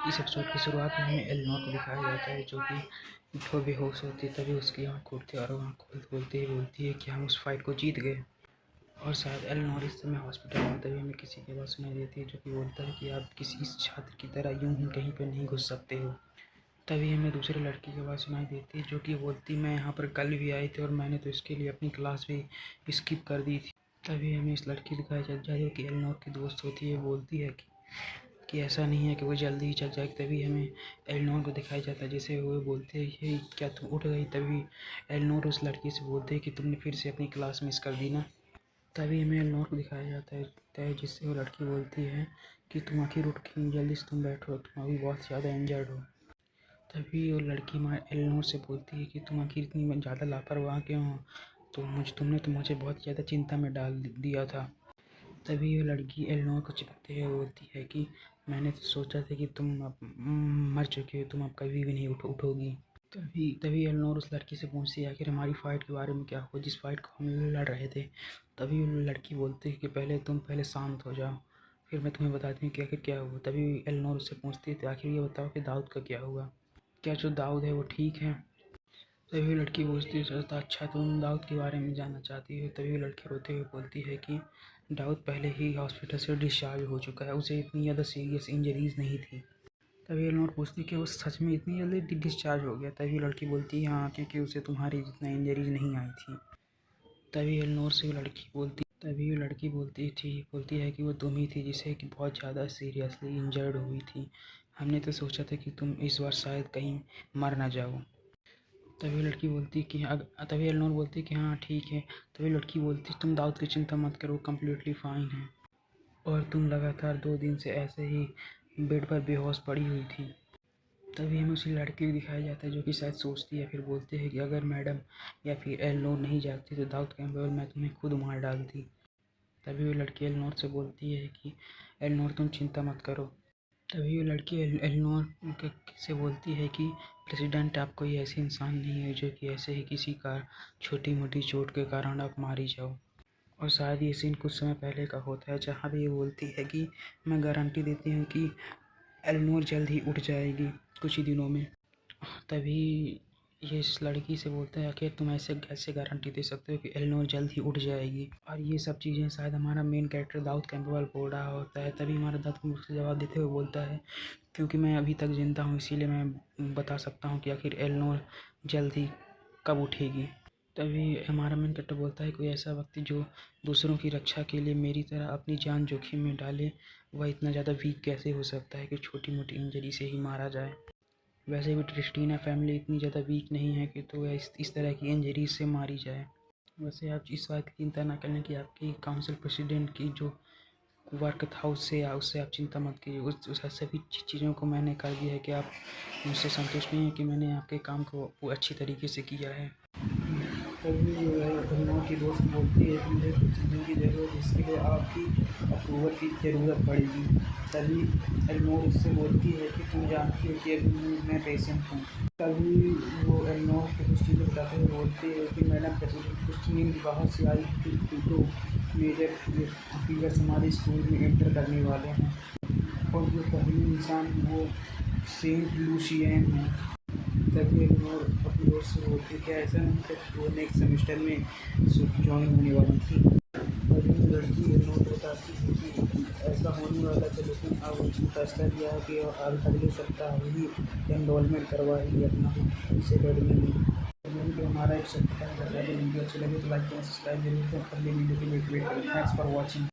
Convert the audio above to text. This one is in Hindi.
इस एपिसोड की शुरुआत में हमें एलेनोर को दिखाया जाता है, जो कि वो बेहोश होती है। तभी उसकी आँख खुलती है और वो आँख खोलते ही बोलती है कि हम उस फाइट को जीत गए। और शायद एलेनोर इस समय हॉस्पिटल में। तभी हमें किसी की आवाज़ सुनाई देती है, जो कि बोलता है कि आप किसी छात्र की तरह यूं ही कहीं पर नहीं घुस सकते हो। तभी हमें दूसरे लड़की की आवाज़ सुनाई देती है, जो कि बोलती, मैं यहाँ पर कल भी आई थी और मैंने तो इसके लिए अपनी क्लास भी स्किप कर दी थी। तभी हमें इस लड़की दिखाई जाती है, जो कि एलेनोर की दोस्त होती है। बोलती है कि ऐसा नहीं है कि वो जल्दी ही जग जाएगी। तभी हमें एलेनोर को दिखाया जाता है, जैसे वो बोलते हैं, ये क्या तुम उठ गई? तभी एलेनोर उस लड़की से बोलते हैं कि तुमने फिर से अपनी क्लास मिस कर दी ना। तभी हमें एलेनोर को दिखाया जाता है, जिससे वो लड़की बोलती है कि तुम आखिर उठ क्यों? जल्दी से तुम बैठो, तुम अभी बहुत ज़्यादा इंजर्ड हो। तभी वो लड़की एलेनोर से बोलती है कि तुम आखिर इतनी ज़्यादा लापरवाह क्यों हो? तुमने तो मुझे बहुत ज़्यादा चिंता में डाल दिया था। तभी वो लड़की एलेनोर को चिपकते हुए बोलती है कि मैंने तो सोचा था कि तुम अब मर चुके हो, तुम अब कभी भी नहीं उठोगी। तभी एलेनोर उस लड़की से पूछती है, आखिर हमारी फ़ाइट के बारे में क्या हुआ, जिस फाइट को हम लड़ रहे थे। तभी वो लड़की बोलती है कि तुम पहले शांत हो जाओ, फिर मैं तुम्हें बताती हूँ कि आखिर क्या हुआ। तभी एलेनोर उससे पूछती है, आखिर ये बताओ कि दाऊद का क्या हुआ? क्या जो दाऊद है वो ठीक है? तभी वो लड़की पूछती है, सोचता, अच्छा तुम दाऊद के बारे में जानना चाहती हो। तभी वो लड़की रोते हुए बोलती है कि दाऊद पहले ही हॉस्पिटल से डिस्चार्ज हो चुका है, उसे इतनी ज़्यादा सीरियस इंजरीज नहीं थी। तभी एलेनोर पूछती है कि वो सच में इतनी जल्दी डिस्चार्ज हो गया? तभी लड़की बोलती है, हाँ, क्योंकि उसे तुम्हारी जितना इंजरीज नहीं आई थी। तभी एलेनोर से वो लड़की बोलती है कि वो तुम ही थी जिसे कि बहुत ज़्यादा सीरियसली इंजर्ड हुई थी। हमने तो सोचा था कि तुम इस बार शायद कहीं मर ना जाओ। तभी एलेनोर बोलती है कि हाँ ठीक है। तभी लड़की बोलती है, तुम दाऊद की चिंता मत करो, कम्प्लीटली फाइन है, और तुम लगातार 2 दिन से ऐसे ही बेड पर बेहोश पड़ी हुई थी। तभी हमें उसी लड़की को दिखाया जाता है, जो कि शायद सोचती है, फिर बोलते हैं कि अगर मैडम या फिर एलेनोर नहीं जागती तो दाऊद कैंपबेल मैं तुम्हें खुद मार डालती। तभी वो लड़की एलेनोर से बोलती है कि एलेनोर तुम चिंता मत करो। तभी वो लड़की एलेनोर से बोलती है कि प्रेसिडेंट, आप कोई ऐसे इंसान नहीं है जो कि ऐसे ही किसी का छोटी मोटी चोट के कारण आप मारी जाओ। और शायद ये सीन कुछ समय पहले का होता है, जहाँ भी ये बोलती है कि मैं गारंटी देती हूँ कि एलेनोर जल्द ही उठ जाएगी कुछ ही दिनों में। तभी ये इस लड़की से बोलता है कि तुम ऐसे कैसे गारंटी दे सकते हो कि एलेनोर जल्द ही उठ जाएगी? और ये सब चीज़ें शायद हमारा मेन कैरेक्टर दाऊद कैंपबेल बोल रहा होता है। तभी हमारा दाऊद कैंपबेल जवाब देते हुए बोलता है, क्योंकि मैं अभी तक ज़िंदा हूँ इसीलिए मैं बता सकता हूँ कि आखिर एलेनोर जल्द ही कब उठेगी। तभी हमारा मेन कैरेक्टर बोलता है, कोई ऐसा व्यक्ति जो दूसरों की रक्षा के लिए मेरी तरह अपनी जान जोखिम में डाले, वह इतना ज़्यादा वीक कैसे हो सकता है कि छोटी मोटी इंजरी से ही मारा जाए? वैसे भी क्रिस्टीना फैमिली इतनी ज़्यादा वीक नहीं है कि तो इस तरह की इंजरी से मारी जाए। वैसे आप इस बात की चिंता ना करें कि आपकी काउंसिल प्रेसिडेंट की जो वर्क था उससे आप चिंता मत कीजिए। उस सभी चीज़ों को मैंने कर दिया है कि आप मुझसे संतुष्ट नहीं है कि मैंने आपके काम को अच्छी तरीके से किया है। तभी एलेनोर की दोस्त बोलती है कि मुझे कुछ चीज़ों की ज़रूरत है, जिसके लिए आपकी अप्रूवल की ज़रूरत पड़ेगी। तभी एलेनोर उससे बोलती है कि तुम जानती हो कि अभी मैं पेशेंट हूँ। तभी वो एलेनोर को कुछ चीज़ें बताते हुए बोलती है कि मैडम प्रेसिडेंट कुछ नींद बाहर से आई थी, तो मेजर फिगर्स हमारे स्कूल में एंटर करने वाले हैं, और जो पहली इंसान वो सेंट लूसियन है। तभी एलेनोर अपनी ओर से बोलती है, क्या ऐसा नहीं था कि वो नेक्स्ट सेमेस्टर में ज्वाइन होने वाली थी? तभी लड़की एलेनोर को बताती है कि ऐसा होने वाला था, लेकिन अब उसने फैसला किया है कि अगले सप्ताह ही एनरोलमेंट करवाएगी अपना इस अकेडमी में। तो हमारा एक सप्ताह का वीडियो अच्छे लगे तो लाइक करें, सब्सक्राइब जरूर करें। अगले वीडियो के लिए वेट करें। Thanks for watching.